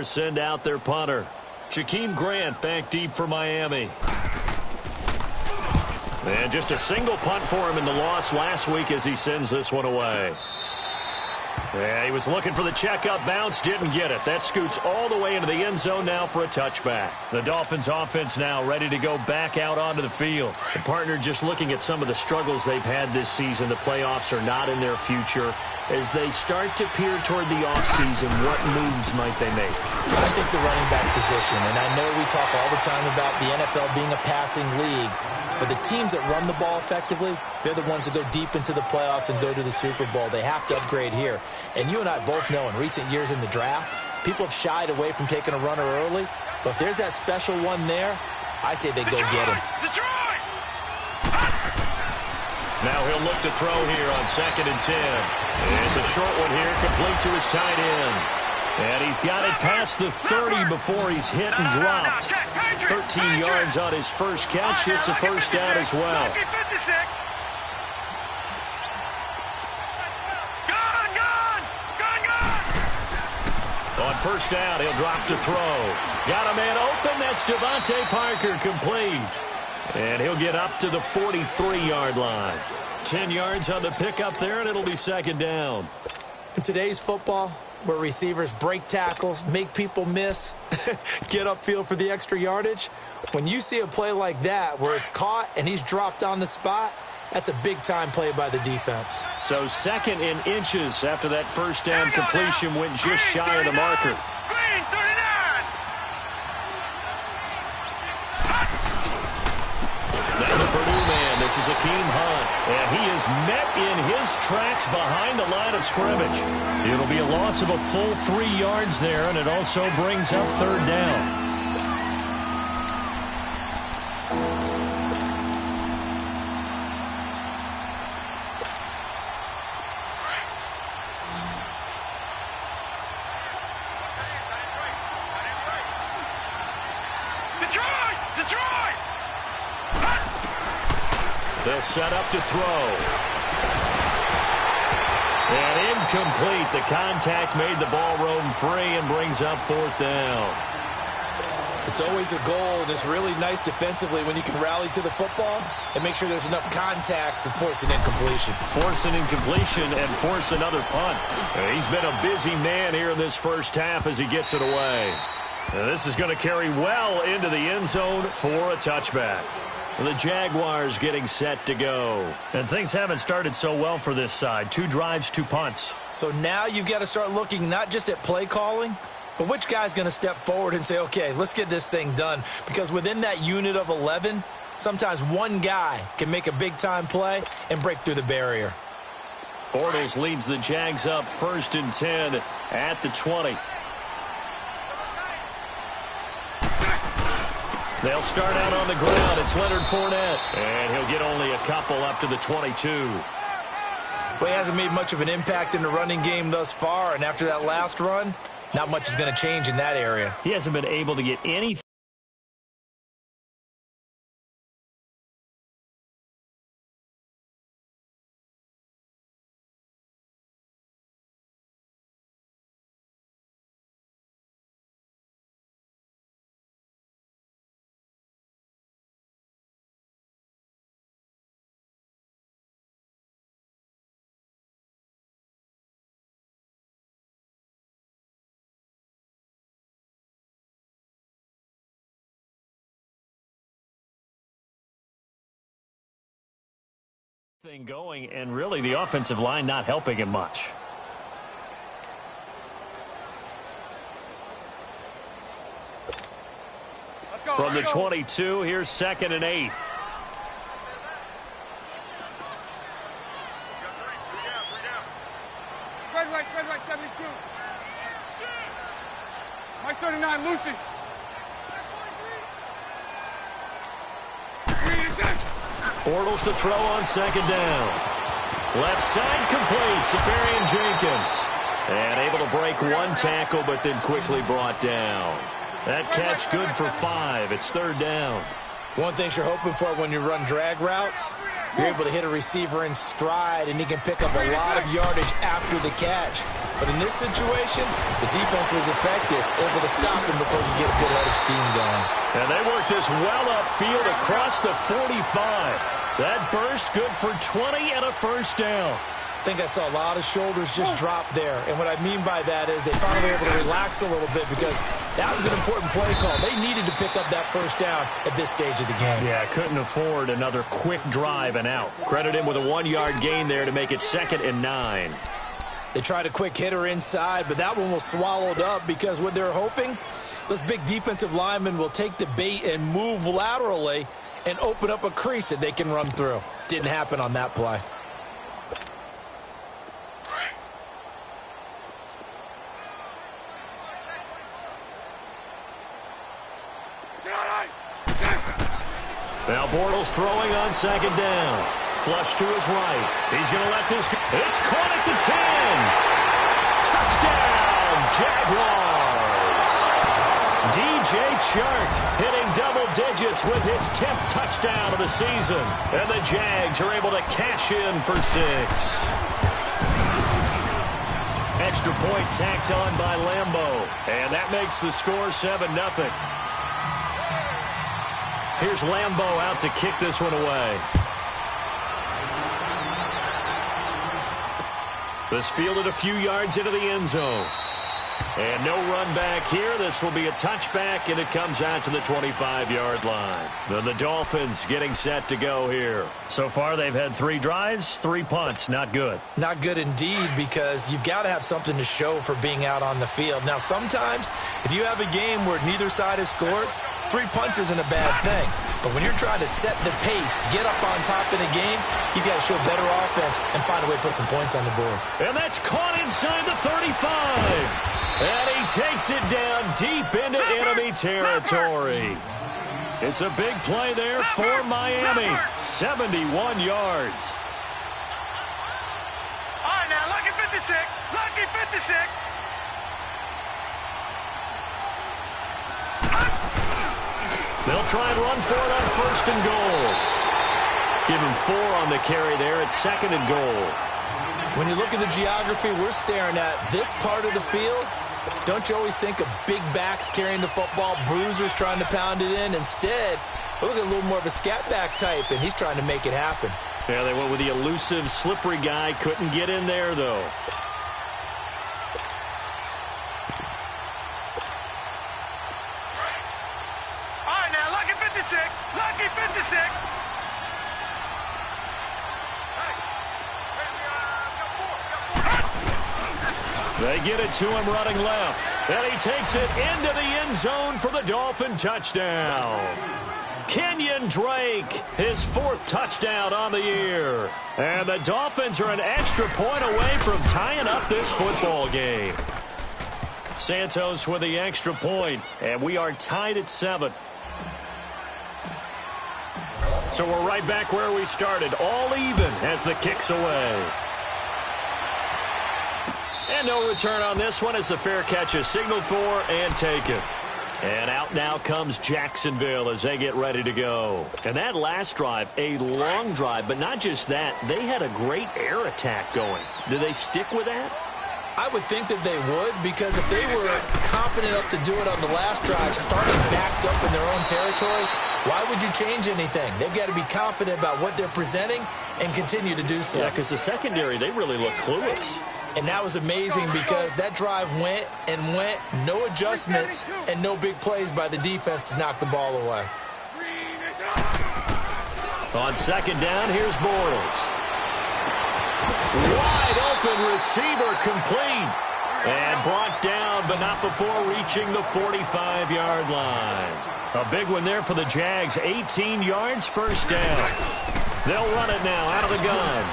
Send out their punter. Jakeem Grant back deep for Miami. And just a single punt for him in the loss last week as he sends this one away. Yeah, he was looking for the checkup bounce, didn't get it. That scoots all the way into the end zone now for a touchback. The Dolphins offense now ready to go back out onto the field. The partner just looking at some of the struggles they've had this season. The playoffs are not in their future. As they start to peer toward the offseason, what moves might they make? I think the running back position, and I know we talk all the time about the NFL being a passing league, but the teams that run the ball effectively, they're the ones that go deep into the playoffs and go to the Super Bowl. They have to upgrade here. And you and I both know in recent years in the draft, people have shied away from taking a runner early, but if there's that special one there, I say they go get him. Now he'll look to throw here on 2nd and 10. It's a short one here, complete to his tight end. And he's got it past the 30 before he's hit and dropped. 13 yards on his first catch. It's a first down as well. On first down, he'll drop to throw. Got a man open. That's Devontae Parker, complete. And he'll get up to the 43-yard line. 10 yards on the pickup there, and it'll be 2nd down. In today's football, where receivers break tackles, make people miss, get upfield for the extra yardage, when you see a play like that where it's caught and he's dropped on the spot, that's a big-time play by the defense. So 2nd and inches after that first down completion went just shy of the marker. This is Akeem Hunt, and he is met in his tracks behind the line of scrimmage. It'll be a loss of a full 3 yards there, and it also brings up 3rd down. They'll set up to throw. And incomplete. The contact made the ball roam free and brings up 4th down. It's always a goal, and it's really nice defensively when you can rally to the football and make sure there's enough contact to force an incompletion. Force an incompletion and force another punt. He's been a busy man here in this first half as he gets it away. This is going to carry well into the end zone for a touchback. The Jaguars getting set to go. And things haven't started so well for this side. 2 drives, 2 punts. So now you've got to start looking not just at play calling, but which guy's going to step forward and say, okay, let's get this thing done. Because within that unit of 11, sometimes one guy can make a big-time play and break through the barrier. Bortles leads the Jags up 1st and 10 at the 20. They'll start out on the ground. It's Leonard Fournette. And he'll get only a couple up to the 22. Well, he hasn't made much of an impact in the running game thus far. And after that last run, not much is going to change in that area. He hasn't been able to get anything. Thing going, and really the offensive line not helping him much. From the 22, here's 2nd and 8. Spread right, 72. Mike 39, Lucy. 3 and 6. Bortles to throw on 2nd down. Left side complete. Safarian Jenkins. And able to break 1 tackle, but then quickly brought down. That catch good for 5. It's 3rd down. One thing you're hoping for when you run drag routes, you're able to hit a receiver in stride, and he can pick up a lot of yardage after the catch. But in this situation, the defense was effective, able to stop him before he could get a good head of steam going. And they worked this well upfield across the 45. That burst good for 20 and a first down. I think I saw a lot of shoulders just drop there. And what I mean by that is they finally were able to relax a little bit because that was an important play call. They needed to pick up that first down at this stage of the game. Yeah, couldn't afford another quick drive and out. Credit him with a 1-yard gain there to make it 2nd and 9. They tried a quick hitter inside, but that one was swallowed up because what they're hoping, those big defensive linemen will take the bait and move laterally and open up a crease that they can run through. Didn't happen on that play. Now Bortles throwing on 2nd down. Flush to his right. He's going to let this go. It's caught at the 10. Touchdown, Jaguars. DJ Chark hitting double digits with his 10th touchdown of the season. And the Jags are able to cash in for 6. Extra point tacked on by Lambeau. And that makes the score 7-0. Here's Lambeau out to kick this one away. This fielded a few yards into the end zone. And no run back here. This will be a touchback, and it comes out to the 25-yard line. Then the Dolphins getting set to go here. So far, they've had 3 drives, 3 punts. Not good. Not good indeed, because you've got to have something to show for being out on the field. Now, sometimes, if you have a game where neither side has scored, 3 punts isn't a bad thing. But when you're trying to set the pace, get up on top in a game, you got to show better offense and find a way to put some points on the board. And that's caught inside the 35. And he takes it down deep into enemy territory. It's a big play there for Miami. 71 yards. All right, now, lucky 56. Lucky 56. They'll try and run for it on 1st and goal. Give him 4 on the carry there at 2nd and goal. When you look at the geography we're staring at, this part of the field, don't you always think of big backs carrying the football, bruisers trying to pound it in? Instead, look at a little more of a scat back type, and he's trying to make it happen. Yeah, they went with the elusive, slippery guy. Couldn't get in there, though. All right, now, lucky 56. Lucky 56. They get it to him running left. And he takes it into the end zone for the Dolphin touchdown. Kenyon Drake, his 4th touchdown on the year. And the Dolphins are an extra point away from tying up this football game. Santos with the extra point, and we are tied at 7. So we're right back where we started, all even as the kick's away. And no return on this one as the fair catch is signaled for and taken. And out now comes Jacksonville as they get ready to go. And that last drive, a long drive, but not just that. They had a great air attack going. Do they stick with that? I would think that they would, because if they were confident enough to do it on the last drive, starting backed up in their own territory, why would you change anything? They've got to be confident about what they're presenting and continue to do so. Yeah, because the secondary, they really look clueless. And that was amazing because that drive went and went, no adjustments and no big plays by the defense to knock the ball away. On 2nd down, here's Bortles. Wide open receiver complete. And brought down, but not before reaching the 45-yard line. A big one there for the Jags. 18 yards, 1st down. They'll run it now out of the gun.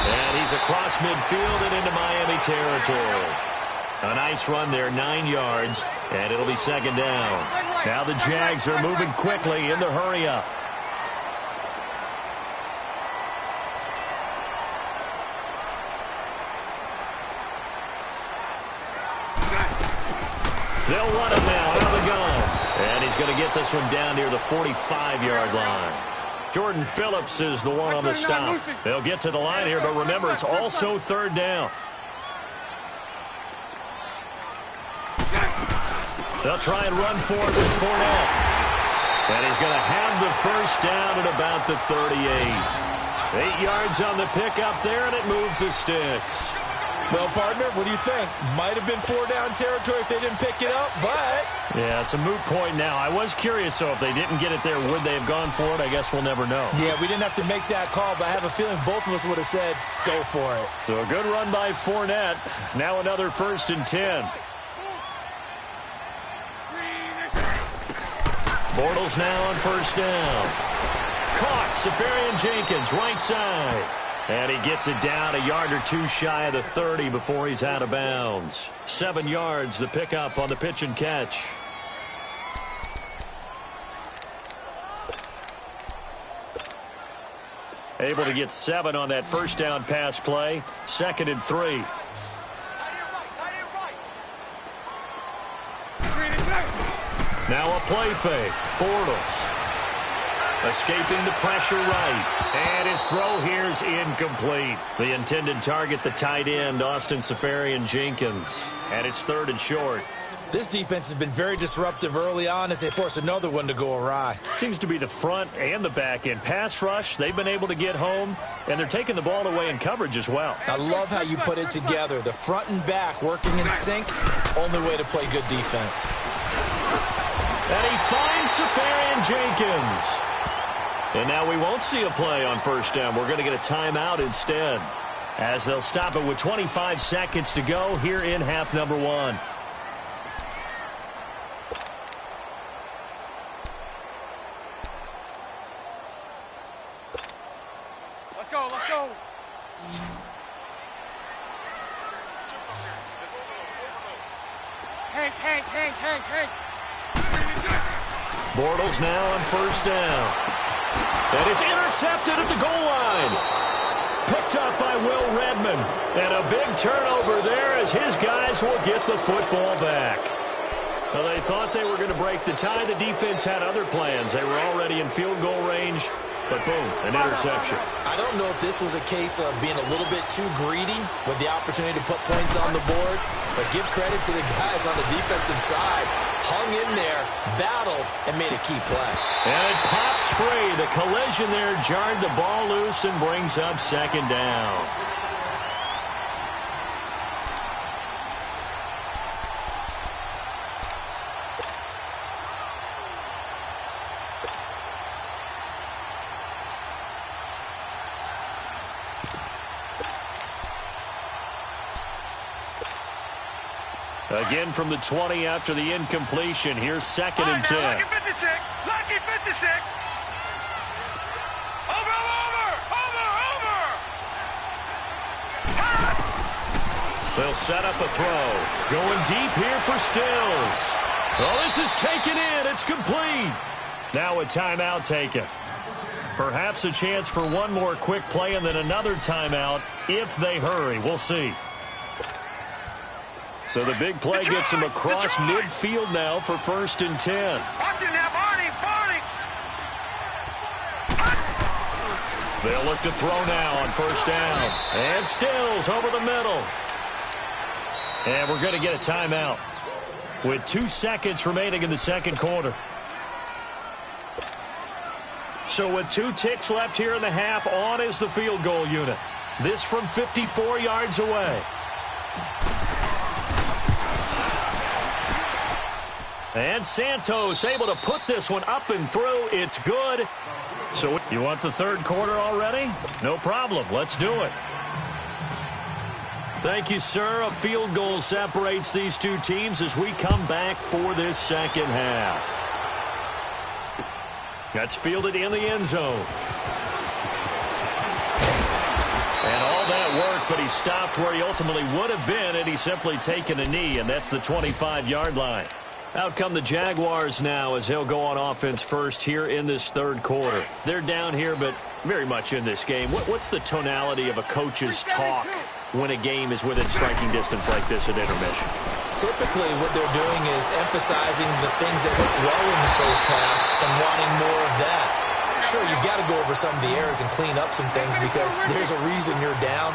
And he's across midfield and into Miami territory. A nice run there, 9 yards, and it'll be 2nd down. Now the Jags are moving quickly in the hurry-up. They'll run it now out of the gun. And he's going to get this one down near the 45-yard line. Jordan Phillips is the one on the stop. They'll get to the line here, but remember, it's also 3rd down. They'll try and run for it with Fournette. And he's going to have the first down at about the 38. 8 yards on the pickup there, and it moves the sticks. Well, partner, what do you think? Might have been 4-down territory if they didn't pick it up, but... Yeah, it's a moot point now. I was curious, so if they didn't get it there, would they have gone for it? I guess we'll never know. Yeah, we didn't have to make that call, but I have a feeling both of us would have said, go for it. So a good run by Fournette. Now another 1st and 10. Bortles now on 1st down. Caught. Safarian Jenkins, right side. And he gets it down a yard or two shy of the 30 before he's out of bounds. 7 yards, the pickup on the pitch and catch. Able to get 7 on that 1st down pass play. 2nd and 3. Now a play fake. Bortles. Escaping the pressure right. And his throw here's incomplete. The intended target, the tight end, Austin Safarian Jenkins. And it's 3rd and short. This defense has been very disruptive early on as they force another one to go awry. Seems to be the front and the back end. Pass rush, they've been able to get home, and they're taking the ball away in coverage as well. I love how you put it together. The front and back working in sync. Only way to play good defense. And he finds Safarian Jenkins. And now we won't see a play on 1st down. We're going to get a timeout instead, as they'll stop it with 25 seconds to go here in half number 1. Let's go, let's go. Hank. Bortles now on 1st down. And it's intercepted at the goal line. Picked up by Will Redmond. And a big turnover there as his guys will get the football back. Well, they thought they were going to break the tie. The defense had other plans. They were already in field goal range. But boom, an interception. I don't know if this was a case of being a little bit too greedy with the opportunity to put points on the board, but give credit to the guys on the defensive side. Hung in there, battled, and made a key play. And it pops free. The collision there jarred the ball loose and brings up 2nd down. Again from the 20 after the incompletion. Here's 2nd and 10. Lucky 56. Lucky 56. Over. They'll set up a throw. Going deep here for Stills. Oh, this is taken in. It's complete. Now a timeout taken. Perhaps a chance for one more quick play and then another timeout if they hurry. We'll see. So the big play gets him across midfield now for 1st and 10. Watch it now, Barney. They'll look to throw now on 1st down. And Stills over the middle. And we're going to get a timeout with 2 seconds remaining in the 2nd quarter. So with 2 ticks left here in the half, on is the field goal unit. This from 54 yards away. And Santos able to put this one up and through. It's good. So you want the 3rd quarter already? No problem. Let's do it. Thank you, sir. A field goal separates these 2 teams as we come back for this 2nd half. That's fielded in the end zone. And all that work, but he stopped where he ultimately would have been had he simply taken a knee, and that's the 25-yard line. Out come the Jaguars now as they'll go on offense first here in this 3rd quarter. They're down here, but very much in this game. What's the tonality of a coach's talk when a game is within striking distance like this at intermission? Typically, what they're doing is emphasizing the things that went well in the 1st half and wanting more of that. Sure, you've got to go over some of the errors and clean up some things because there's a reason you're down.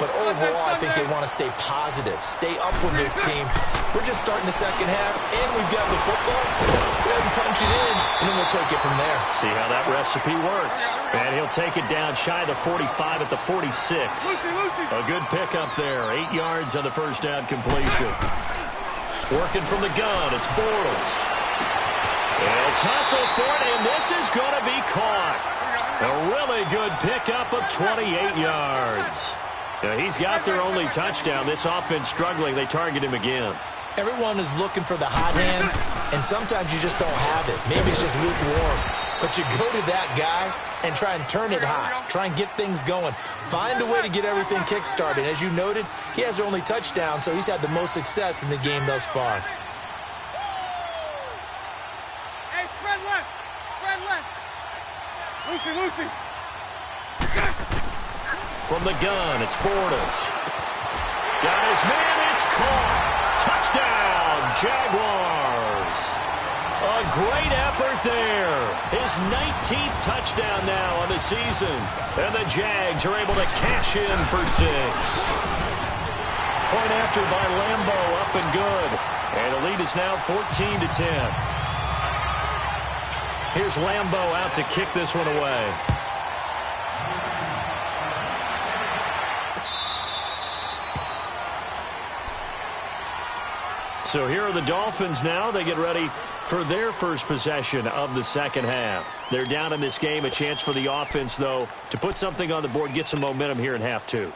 But overall, I think they want to stay positive, stay up with this team. We're just starting the second half, and we've got the football. Let's go ahead and punch it in, and then we'll take it from there. See how that recipe works. And he'll take it down shy of the 45 at the 46. A good pickup there. 8 yards on the first down completion. Working from the gun, it's Bortles. He'll tussle for it, and this is going to be caught. A really good pickup of 28 yards. Now, he's got their only touchdown. This offense struggling. They target him again. Everyone is looking for the hot hand, and sometimes you just don't have it. Maybe it's just lukewarm. But you go to that guy and try and turn it hot. Try and get things going. Find a way to get everything kick-started. As you noted, he has their only touchdown, so he's had the most success in the game thus far. Hey, spread left. Spread left. Lucy. From the gun, it's Bortles. Got his man, it's caught. Touchdown, Jaguars. A great effort there. His 19th touchdown now on the season. And the Jags are able to cash in for 6. Point after by Lambo, up and good. And the lead is now 14-10. Here's Lambo out to kick this one away. So here are the Dolphins now. They get ready for their first possession of the second half. They're down in this game. A chance for the offense, though, to put something on the board, get some momentum here in half 2.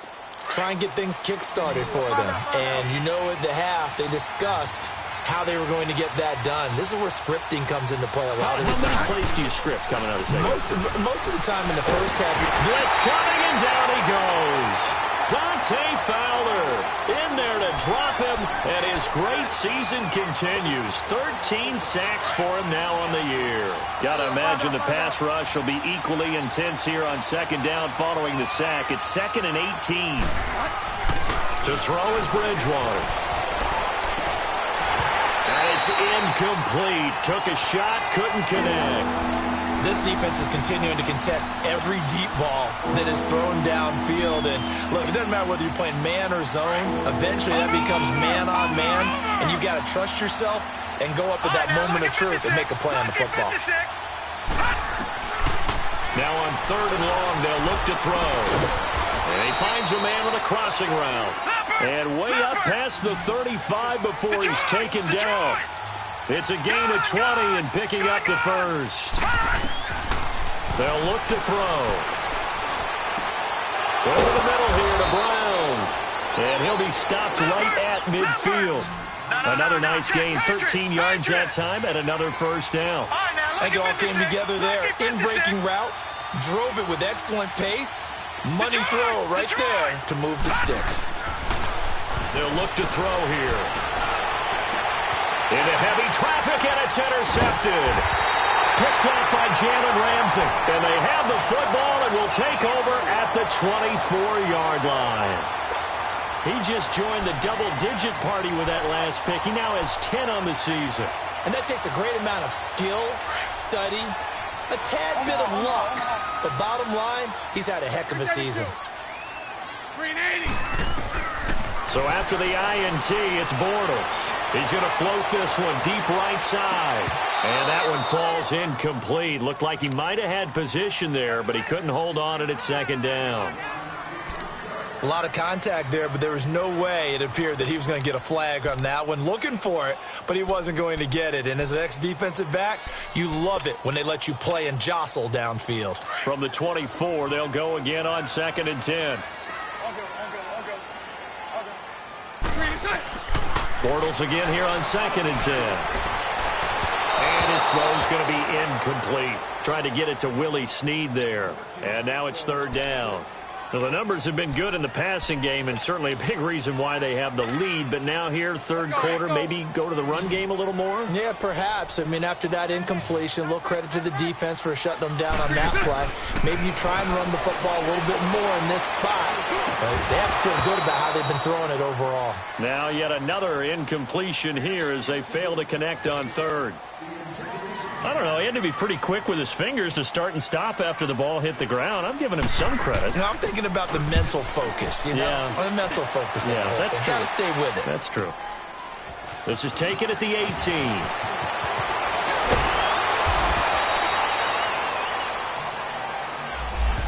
Try and get things kick-started for them. And you know at the half, they discussed how they were going to get that done. This is where scripting comes into play a lot of the time. How many plays do you script coming out of the second? Most of the time in the first half. Blitz coming, and down he goes. Dante Fowler in there to drop him, and his great season continues. 13 sacks for him now on the year. Got to imagine the pass rush will be equally intense here on second down following the sack. It's 2nd and 18. To throw is Bridgewater. And it's incomplete. Took a shot, couldn't connect. This defense is continuing to contest every deep ball that is thrown downfield. And, look, it doesn't matter whether you're playing man or zone. Eventually that becomes man-on-man, and you've got to trust yourself and go up at that moment of truth and make a play on the football. Now on 3rd and long, they'll look to throw. And he finds a man with a crossing route. And way up past the 35 before he's taken down. It's a gain of 20 and picking up the first. They'll look to throw. Over the middle here to Brown. And he'll be stopped right at midfield. Another nice gain, 13 yards that time, and another first down. I think it all came together there. In-breaking route, drove it with excellent pace. Money throw right there to move the sticks. They'll look to throw here. Into heavy traffic, and it's intercepted. Picked off by Jalen Ramsey. And they have the football and will take over at the 24-yard line. He just joined the double-digit party with that last pick. He now has 10 on the season. And that takes a great amount of skill, study, a tad bit of luck. But bottom line, he's had a heck of a season. Green 80. So after the INT, it's Bortles. He's going to float this one deep right side. And that one falls incomplete. Looked like he might have had position there, but he couldn't hold on at second down. A lot of contact there, but there was no way it appeared that he was going to get a flag on that one. Looking for it, but he wasn't going to get it. And as an ex-defensive back, you love it when they let you play and jostle downfield. From the 24, they'll go again on 2nd and 10. Bortles again here on 2nd and 10. And his throw's going to be incomplete. Tried to get it to Willie Snead there. And now it's 3rd down. Well, the numbers have been good in the passing game, and certainly a big reason why they have the lead. But now here, 3rd quarter, maybe go to the run game a little more? Yeah, perhaps. I mean, after that incompletion, a little credit to the defense for shutting them down on that play. Maybe you try and run the football a little bit more in this spot. But they have to feel good about how they've been throwing it overall. Now yet another incompletion here as they fail to connect on 3rd. I don't know. He had to be pretty quick with his fingers to start and stop after the ball hit the ground. I'm giving him some credit. You know, I'm thinking about the mental focus, you know? Yeah. The mental focus. Yeah, that's true. Got to stay with it. That's true. This is taken at the 18.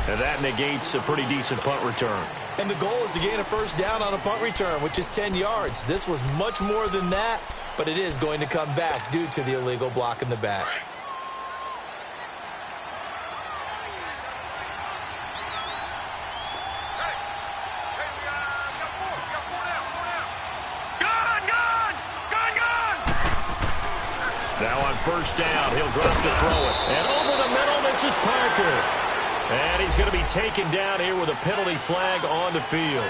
And that negates a pretty decent punt return. And the goal is to gain a first down on a punt return, which is 10 yards. This was much more than that, but it is going to come back due to the illegal block in the back. Now on first down, he'll drop to throw it. And over the middle, this is Parker. And he's going to be taken down here with a penalty flag on the field.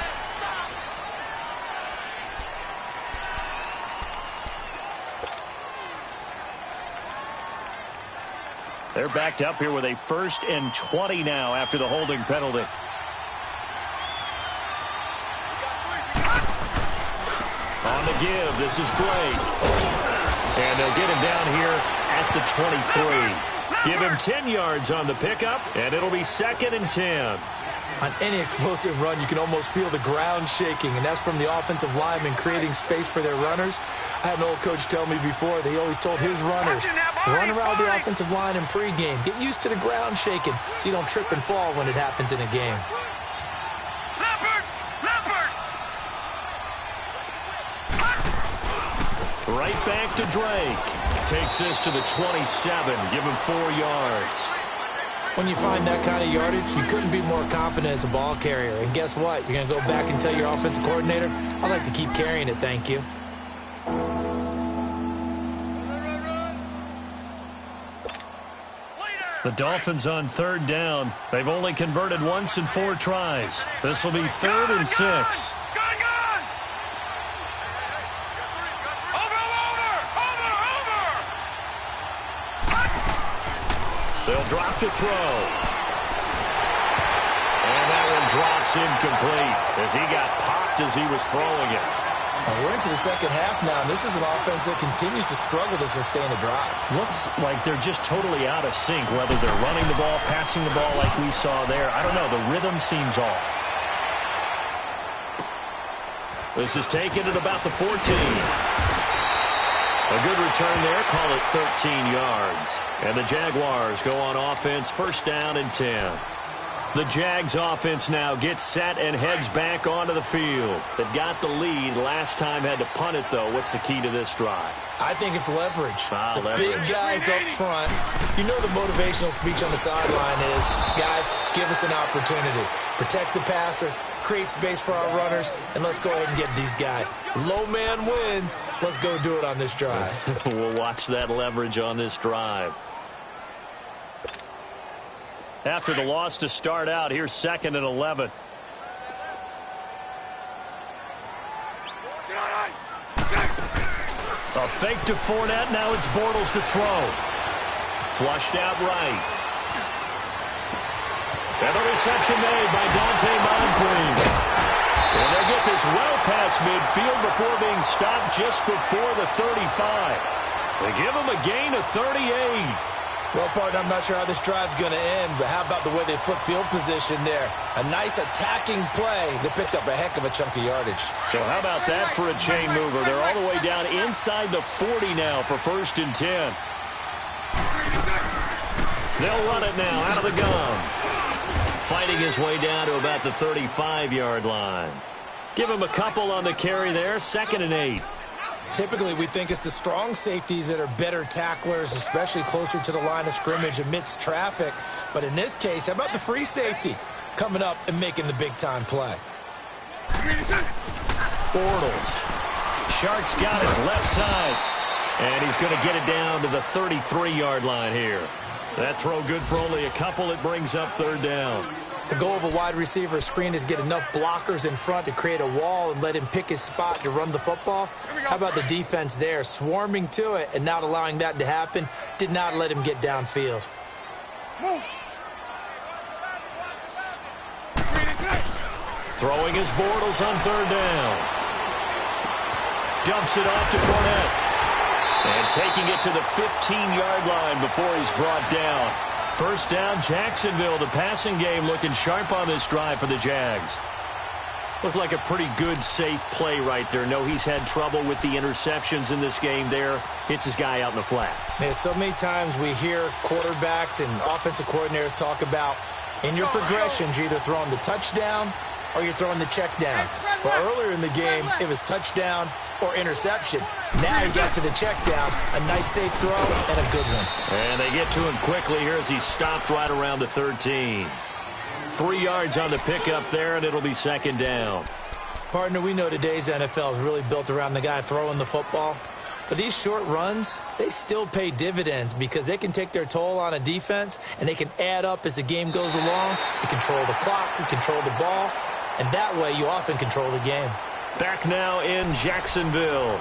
They're backed up here with a 1st and 20 now after the holding penalty. On the give, this is Drake. And they'll get him down here at the 23. Give him 10 yards on the pickup, and it'll be 2nd and 10. On any explosive run, you can almost feel the ground shaking, and that's from the offensive linemen creating space for their runners. I had an old coach tell me before that he always told his runners, run around the offensive line in pregame. Get used to the ground shaking so you don't trip and fall when it happens in a game. Right back to Drake. Takes this to the 27. Give him 4 yards. When you find that kind of yardage, you couldn't be more confident as a ball carrier. And guess what? You're going to go back and tell your offensive coordinator, I'd like to keep carrying it, thank you. The Dolphins on 3rd down. They've only converted once in 4 tries. This will be 3rd and 6. They'll drop to throw. And that one drops incomplete as he got popped as he was throwing it. And we're into the second half now, and this is an offense that continues to struggle to sustain a drive. Looks like they're just totally out of sync, whether they're running the ball, passing the ball like we saw there. I don't know. The rhythm seems off. This is taken at about the 14. A good return there. Call it 13 yards. And the Jaguars go on offense, 1st down and 10. The Jags offense now gets set and heads back onto the field. They've got the lead. Last time had to punt it, though. What's the key to this drive? I think it's leverage. Leverage. Big guys up front. You know the motivational speech on the sideline is, guys, give us an opportunity. Protect the passer, create space for our runners, and let's go ahead and get these guys. Low man wins. Let's go do it on this drive. We'll watch that leverage on this drive. After the loss to start out, here's 2nd and 11. A fake to Fournette. Now it's Bortles to throw. Flushed out right. And the reception made by Dante Moncrief. And they get this well past midfield before being stopped just before the 35. They give him a gain of 38. Well, partner, I'm not sure how this drive's going to end, but how about the way they flip field position there? A nice attacking play. They picked up a heck of a chunk of yardage. So how about that for a chain mover? They're all the way down inside the 40 now for 1st and 10. They'll run it now out of the gun. Fighting his way down to about the 35-yard line. Give him a couple on the carry there. 2nd and 8. Typically, we think it's the strong safeties that are better tacklers, especially closer to the line of scrimmage amidst traffic. But in this case, how about the free safety coming up and making the big-time play? Bortles. Shark's got it left side. And he's going to get it down to the 33-yard line here. That throw good for only a couple. It brings up 3rd down. The goal of a wide receiver screen is get enough blockers in front to create a wall and let him pick his spot to run the football. How about the defense there, swarming to it and not allowing that to happen? Did not let him get downfield. Throwing his Bortles on 3rd down. Dumps it off to Fournette. And And taking it to the 15-yard line before he's brought down. First down, Jacksonville. The passing game looking sharp on this drive for the Jags. Looked like a pretty good, safe play right there. No, he's had trouble with the interceptions in this game there. Hits his guy out in the flat. Man, so many times we hear quarterbacks and offensive coordinators talk about in your progressions, you're either throwing the touchdown or you're throwing the check down. But earlier in the game, it was touchdown or interception. Now he got to the check down. A nice safe throw and a good one. And they get to him quickly here as he stopped right around the 13. 3 yards on the pickup there, and it'll be second down. Partner, we know today's NFL is really built around the guy throwing the football. But these short runs, they still pay dividends because they can take their toll on a defense, and they can add up as the game goes along. You control the clock, you control the ball, and that way you often control the game. Back now in Jacksonville.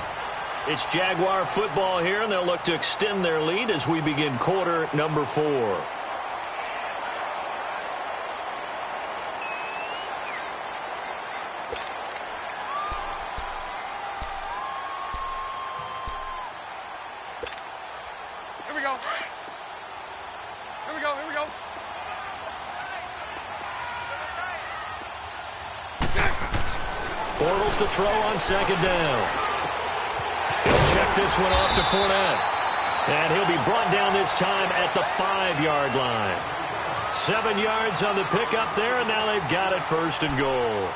It's Jaguar football here, and they'll look to extend their lead as we begin quarter number 4. Bortles to throw on second down. He'll check this one off to Fournette. And he'll be brought down this time at the 5-yard line. 7 yards on the pickup there, and now they've got it first and goal.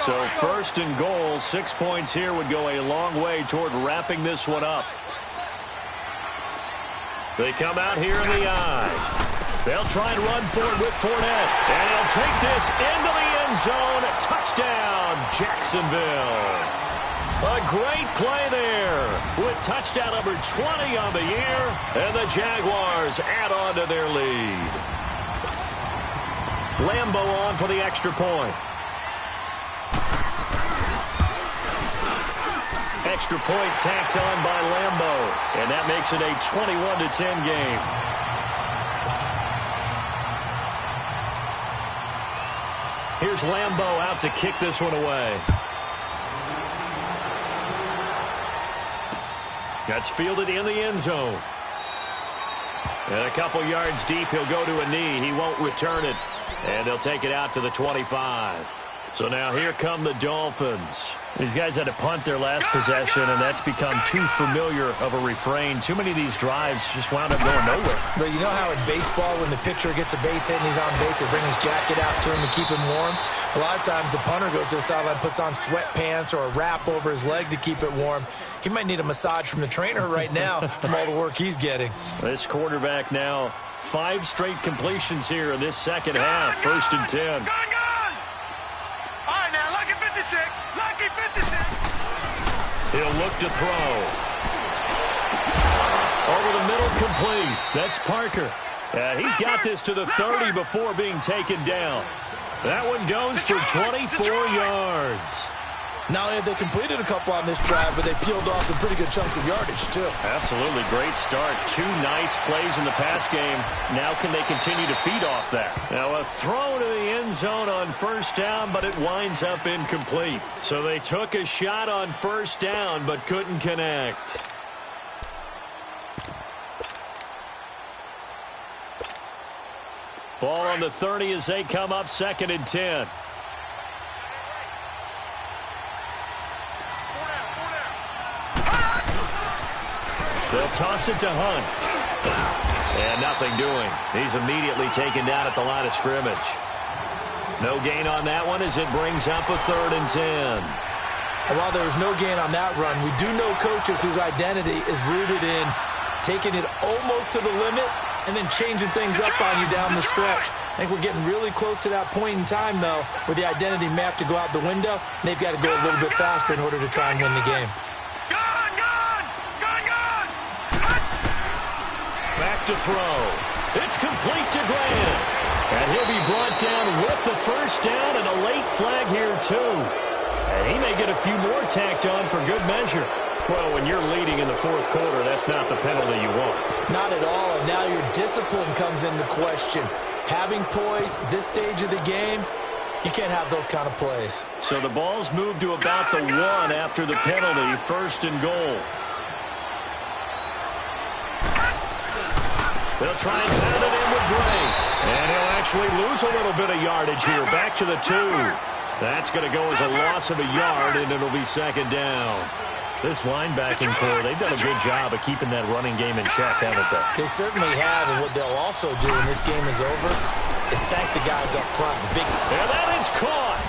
So first and goal, 6 points here would go a long way toward wrapping this one up. They come out here in the eye. They'll try and run for it with Fournette. And he'll take this into the end zone. Touchdown, Jacksonville. A great play there with touchdown number 20 on the year. And the Jaguars add on to their lead. Lambo on for the extra point. Extra point tacked on by Lambo. And that makes it a 21-10 game. Here's Lambo out to kick this one away. That's fielded in the end zone. And a couple yards deep, he'll go to a knee. He won't return it. And they'll take it out to the 25. So now here come the Dolphins. These guys had to punt their last possession, and that's become too familiar of a refrain. Too many of these drives just wound up going nowhere. But you know how in baseball, when the pitcher gets a base hit and he's on base, they bring his jacket out to him to keep him warm? A lot of times the punter goes to the sideline, puts on sweatpants or a wrap over his leg to keep it warm. He might need a massage from the trainer right now from all the work he's getting. This quarterback now, 5 straight completions here in this second half. First and 10. Gone! All right, now, lucky 56. Lucky 56. He'll look to throw. Over the middle, complete. That's Parker. He's got this to the 30 before being taken down. That one goes for 24 yards. Not only have they completed a couple on this drive, but they peeled off some pretty good chunks of yardage, too. Absolutely. Great start. 2 nice plays in the pass game. Now can they continue to feed off that? Now a throw to the end zone on first down, but it winds up incomplete. So they took a shot on first down, but couldn't connect. Ball on the 30 as they come up second and 10. They'll toss it to Hunt. And nothing doing. He's immediately taken down at the line of scrimmage. No gain on that one as it brings up a third and 10. And while there was no gain on that run, we do know coaches whose identity is rooted in taking it almost to the limit and then changing things up on you down the stretch. I think we're getting really close to that point in time, though, where the identity may have to go out the window, and they've got to go a little bit faster in order to try and win the game. Back to throw. It's complete to Grant. And he'll be brought down with the first down and a late flag here, too. And he may get a few more tacked on for good measure. Well, when you're leading in the fourth quarter, that's not the penalty you want. Not at all, and now your discipline comes into question. Having poise this stage of the game, You can't have those kind of plays. So the ball's moved to about the 1 after the penalty, 1st and goal. They'll try and pound it in with Dre. And he'll actually lose a little bit of yardage here. Back to the 2. That's going to go as a loss of a yard, and it'll be 2nd down. This linebacking core, they've done a good job of keeping that running game in check, haven't they? They certainly have, and what they'll also do when this game is over is thank the guys up front. And that is caught.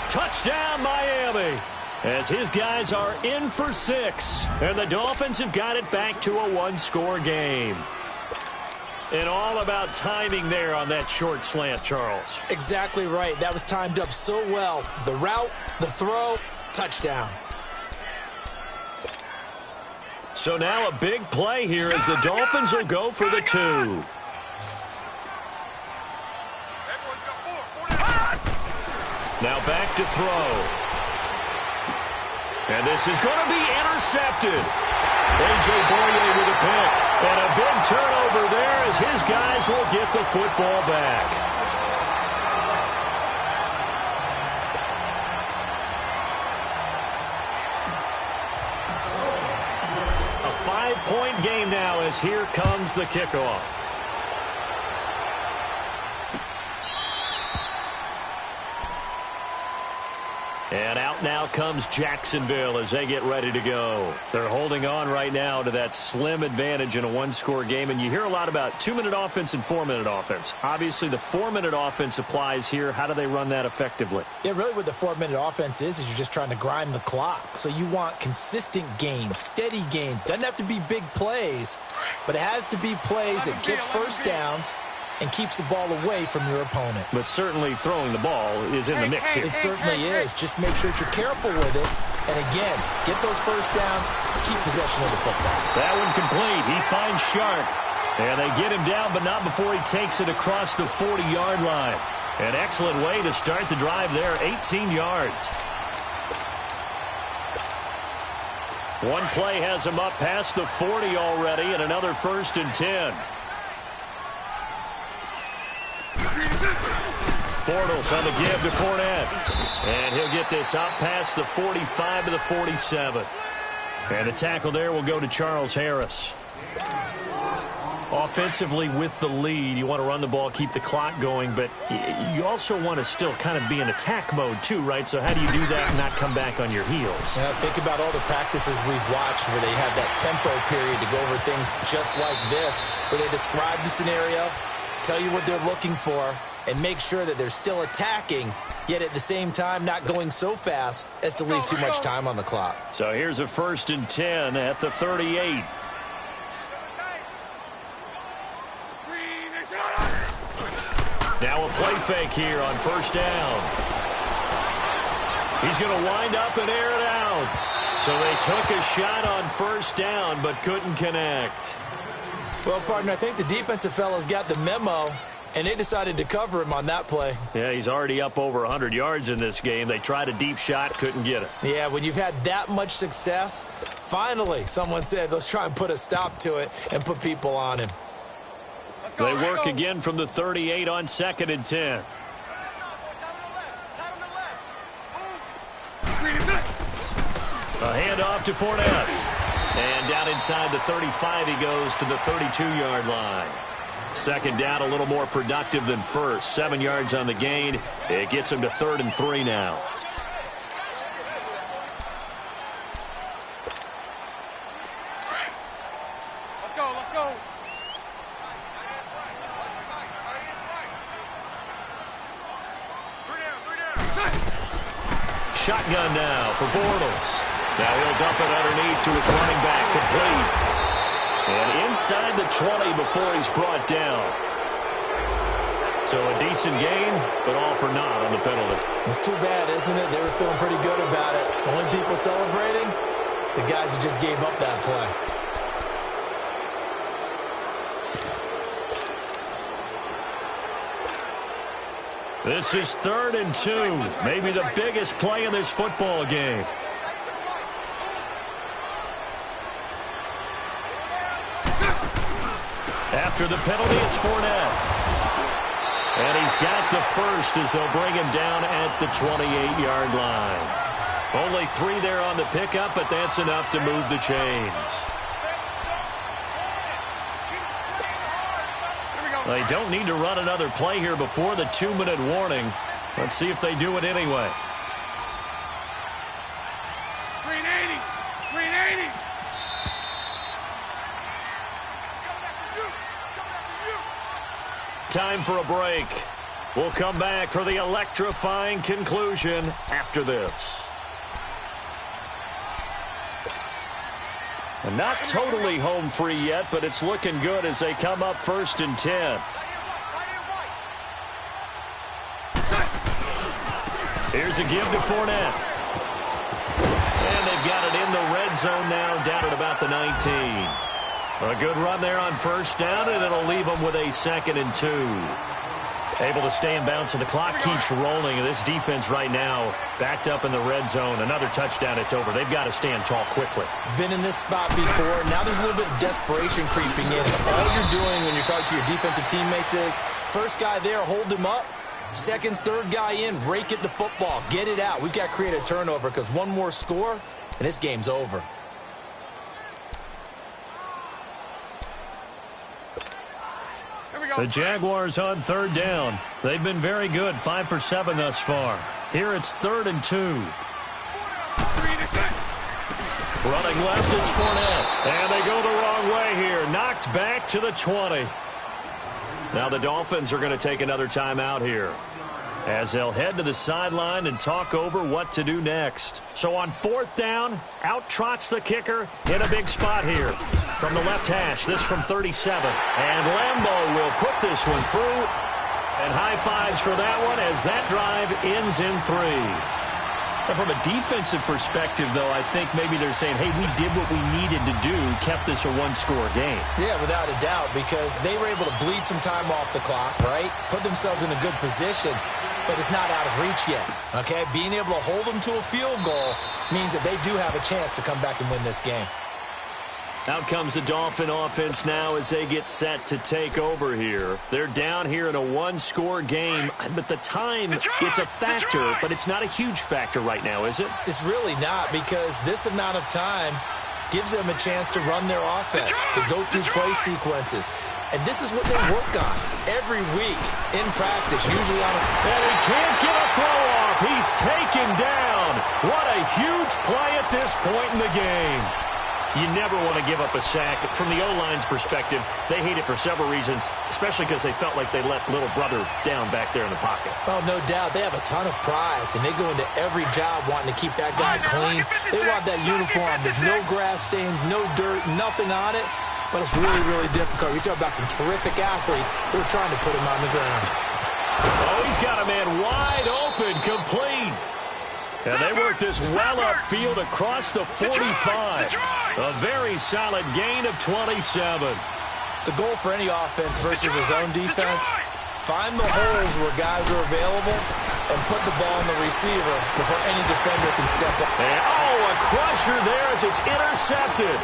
Touchdown, Miami. As his guys are in for 6. And the Dolphins have got it back to a 1-score game. And all about timing there on that short slant, Charles. Exactly right. That was timed up so well. The route, the throw, touchdown. So now a big play here as the Dolphins will go for the 2. Now back to throw. And this is going to be intercepted. A.J. Boye with a pick. And a big turnover there as his guys will get the football back. A 5-point game now as here comes the kickoff. And out now comes Jacksonville as they get ready to go. They're holding on right now to that slim advantage in a 1-score game. And you hear a lot about 2-minute offense and 4-minute offense. Obviously, the 4-minute offense applies here. How do they run that effectively? Yeah, really what the 4-minute offense is you're just trying to grind the clock. So you want consistent gains, steady gains. Doesn't have to be big plays, but it has to be plays that gets first downs and keeps the ball away from your opponent. But certainly throwing the ball is in the mix here. It certainly is. Just make sure that you're careful with it. And again, get those first downs, keep possession of the football. That one complete. He finds Sharp. And they get him down, but not before he takes it across the 40-yard line. An excellent way to start the drive there, 18 yards. One play has him up past the 40 already, and another 1st and 10. Bortles on the give to Fournette. And he'll get this out past the 45 to the 47. And the tackle there will go to Charles Harris. Offensively with the lead, you want to run the ball, keep the clock going, but you also want to still kind of be in attack mode too, right? So how do you do that and not come back on your heels? Yeah, think about all the practices we've watched where they have that tempo period to go over things just like this, where they describe the scenario, tell you what they're looking for, and make sure that they're still attacking, yet at the same time not going so fast as to leave too much time on the clock. So here's a 1st and 10 at the 38. Now a play fake here on 1st down. He's going to wind up and air it out. So they took a shot on 1st down but couldn't connect. Well, partner, I think the defensive fellas got the memo, and they decided to cover him on that play. Yeah, he's already up over 100 yards in this game. They tried a deep shot, couldn't get it. Yeah, when you've had that much success, finally someone said, let's try and put a stop to it and put people on him. They work again from the 38 on 2nd and 10. A handoff to Fournette. And down inside the 35 he goes to the 32-yard line. 2nd down, a little more productive than 1st. 7 yards on the gain. It gets him to 3rd and 3 now. Let's go, let's go. Shotgun now for Bortles. Now he'll dump it underneath to his running back, complete. And inside the 20 before he's brought down. So a decent game, but all for naught on the penalty. It's too bad, isn't it? They were feeling pretty good about it. The only people celebrating, the guys who just gave up that play. This is 3rd and 2, maybe the biggest play in this football game. After the penalty, it's Fournette. And he's got the first as they'll bring him down at the 28-yard line. Only 3 there on the pickup, but that's enough to move the chains. They don't need to run another play here before the 2-minute warning. Let's see if they do it anyway. Green 80. Green 80. Time for a break. We'll come back for the electrifying conclusion after this. And not totally home free yet, but it's looking good as they come up 1st and 10. Here's a give to Fournette. And they've got it in the red zone now, down at about the 19. A good run there on 1st down, and it'll leave them with a 2nd and 2. Able to stay in bounds, and the clock keeps rolling. And this defense right now backed up in the red zone. Another touchdown, it's over. They've got to stand tall quickly. Been in this spot before. Now there's a little bit of desperation creeping in. All you're doing when you're talking to your defensive teammates is, first guy there, hold him up. Second, third guy in, rake at the football. Get it out. We've got to create a turnover because one more score, and this game's over. The Jaguars on 3rd down. They've been very good, 5 for 7 thus far. Here it's 3rd and 2. Running left, it's Fournette. And they go the wrong way here. Knocked back to the 20. Now the Dolphins are going to take another timeout here, as they'll head to the sideline and talk over what to do next. So on 4th down, out trots the kicker in a big spot here. From the left hash, this from 37. And Lambeau will put this one through. And high fives for that one as that drive ends in 3. Now from a defensive perspective, though, I think maybe they're saying, hey, we did what we needed to do, kept this a 1-score game. Yeah, without a doubt, because they were able to bleed some time off the clock, right? Put themselves in a good position, but it's not out of reach yet, okay? Being able to hold them to a field goal means that they do have a chance to come back and win this game. Out comes the Dolphin offense now as they get set to take over here. They're down here in a 1-score game, but the time, it's a factor, but it's not a huge factor right now, is it? It's really not, because this amount of time gives them a chance to run their offense, to go through play sequences. And this is what they work on every week in practice, usually on a... And he can't get a throw off. He's taken down. What a huge play at this point in the game. You never want to give up a sack. From the O-line's perspective, they hate it for several reasons, especially because they felt like they let little brother down back there in the pocket. Oh, no doubt. They have a ton of pride, and they go into every job wanting to keep that guy clean. They want that uniform. There's no grass stains, no dirt, nothing on it, but it's really, really difficult. You're talking about some terrific athletes who are trying to put him on the ground. Oh, he's got a man wide open, complete. And they work this well upfield across the 45. A very solid gain of 27. The goal for any offense versus his own defense, find the holes where guys are available and put the ball on the receiver before any defender can step up. And, a crusher there as it's intercepted.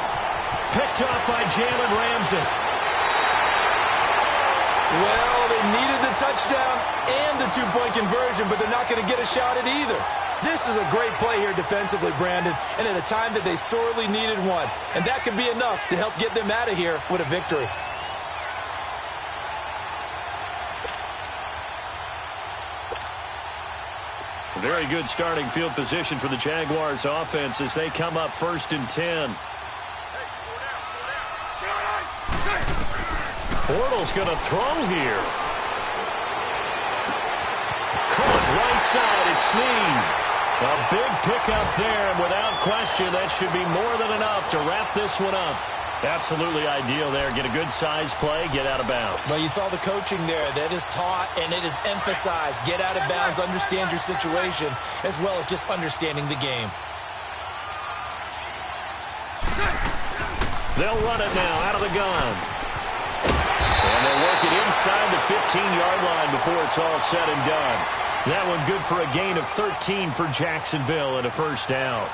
Picked up by Jalen Ramsey. Well, they needed the touchdown and the 2-point conversion, but they're not going to get a shot at either. This is a great play here defensively, Brandon, and at a time that they sorely needed one. And that could be enough to help get them out of here with a victory. A very good starting field position for the Jaguars offense as they come up 1st and 10. Bortles going to throw here. Caught right side, it's Snead. A big pickup there, and without question, that should be more than enough to wrap this one up. Absolutely ideal there. Get a good size play, get out of bounds. Well, you saw the coaching there. That is taught and it is emphasized. Get out of bounds, understand your situation, as well as just understanding the game. They'll run it now out of the gun. And they'll work it inside the 15-yard line before it's all said and done. That one good for a gain of 13 for Jacksonville and a 1st down.